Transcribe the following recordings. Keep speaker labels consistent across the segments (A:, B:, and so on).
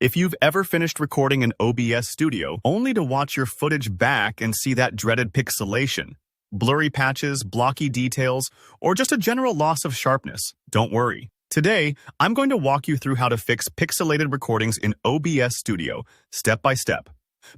A: If you've ever finished recording in OBS Studio only to watch your footage back and see that dreaded pixelation, blurry patches, blocky details, or just a general loss of sharpness, don't worry. Today, I'm going to walk you through how to fix pixelated recordings in OBS Studio, step by step.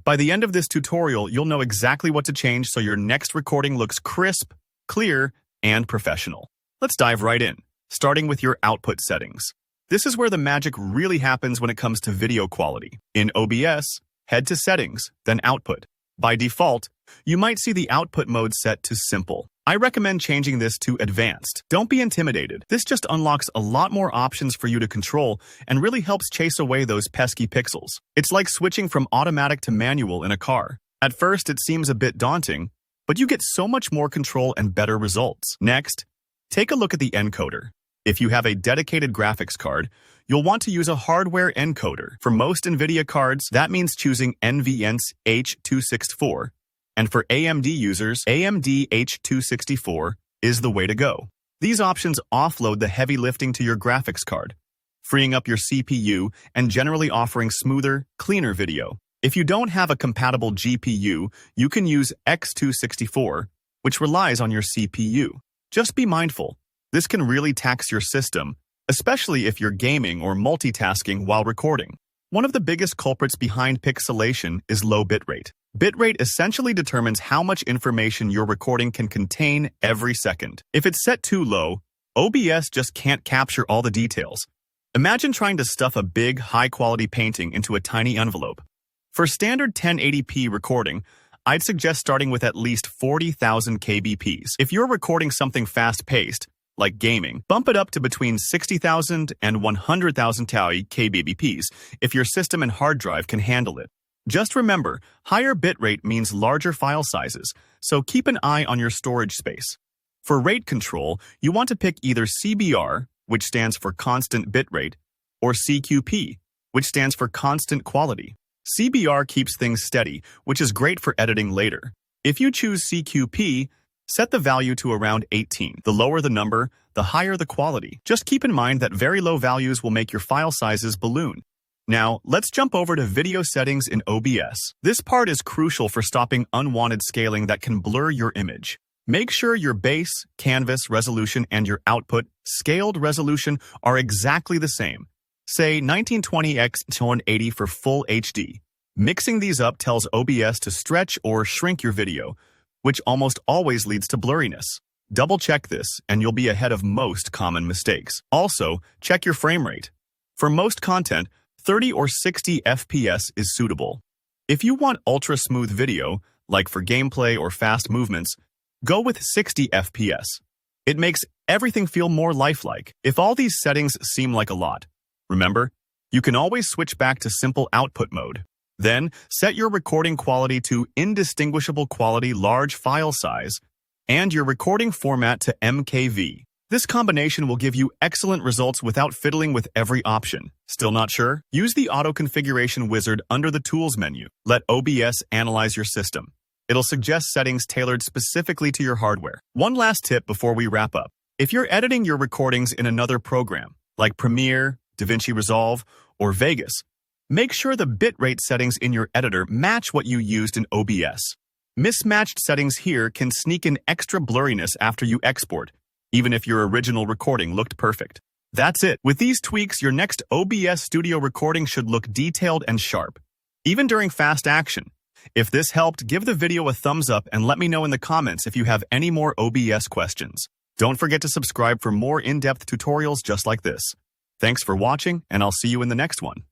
A: By the end of this tutorial, you'll know exactly what to change so your next recording looks crisp, clear, and professional. Let's dive right in, starting with your output settings. This is where the magic really happens when it comes to video quality. In OBS, head to Settings, then Output. By default, you might see the output mode set to Simple. I recommend changing this to Advanced. Don't be intimidated. This just unlocks a lot more options for you to control and really helps chase away those pesky pixels. It's like switching from automatic to manual in a car. At first, it seems a bit daunting, but you get so much more control and better results. Next, take a look at the encoder. If you have a dedicated graphics card, you'll want to use a hardware encoder. For most NVIDIA cards, that means choosing NVENCE H264, and for AMD users, AMD H264 is the way to go. These options offload the heavy lifting to your graphics card, freeing up your CPU and generally offering smoother, cleaner video. If you don't have a compatible GPU, you can use X264, which relies on your CPU. Just be mindful. This can really tax your system, especially if you're gaming or multitasking while recording. One of the biggest culprits behind pixelation is low bitrate. Bitrate essentially determines how much information your recording can contain every second. If it's set too low, OBS just can't capture all the details. Imagine trying to stuff a big, high-quality painting into a tiny envelope. For standard 1080p recording, I'd suggest starting with at least 40,000 kbps. If you're recording something fast-paced, like gaming, bump it up to between 60,000 and 100,000 kbps if your system and hard drive can handle it. Just remember, higher bitrate means larger file sizes, so keep an eye on your storage space. For rate control, you want to pick either CBR, which stands for constant bitrate, or CQP, which stands for constant quality. CBR keeps things steady, which is great for editing later. If you choose CQP, set the value to around 18. The lower the number, the higher the quality. Just keep in mind that very low values will make your file sizes balloon. Now, let's jump over to video settings in OBS. This part is crucial for stopping unwanted scaling that can blur your image. Make sure your base, canvas resolution, and your output, scaled resolution, are exactly the same. Say 1920x 1080 for full HD. Mixing these up tells OBS to stretch or shrink your video, which almost always leads to blurriness. Double-check this, and you'll be ahead of most common mistakes. Also, check your frame rate. For most content, 30 or 60 FPS is suitable. If you want ultra-smooth video, like for gameplay or fast movements, go with 60 FPS. It makes everything feel more lifelike. If all these settings seem like a lot, remember, you can always switch back to simple output mode. Then, set your recording quality to indistinguishable quality large file size and your recording format to MKV. This combination will give you excellent results without fiddling with every option. Still not sure? Use the Auto Configuration Wizard under the Tools menu. Let OBS analyze your system. It'll suggest settings tailored specifically to your hardware. One last tip before we wrap up. If you're editing your recordings in another program, like Premiere, DaVinci Resolve, or Vegas, make sure the bitrate settings in your editor match what you used in OBS. Mismatched settings here can sneak in extra blurriness after you export, even if your original recording looked perfect. That's it. With these tweaks, your next OBS Studio recording should look detailed and sharp, even during fast action. If this helped, give the video a thumbs up and let me know in the comments if you have any more OBS questions. Don't forget to subscribe for more in-depth tutorials just like this. Thanks for watching, and I'll see you in the next one.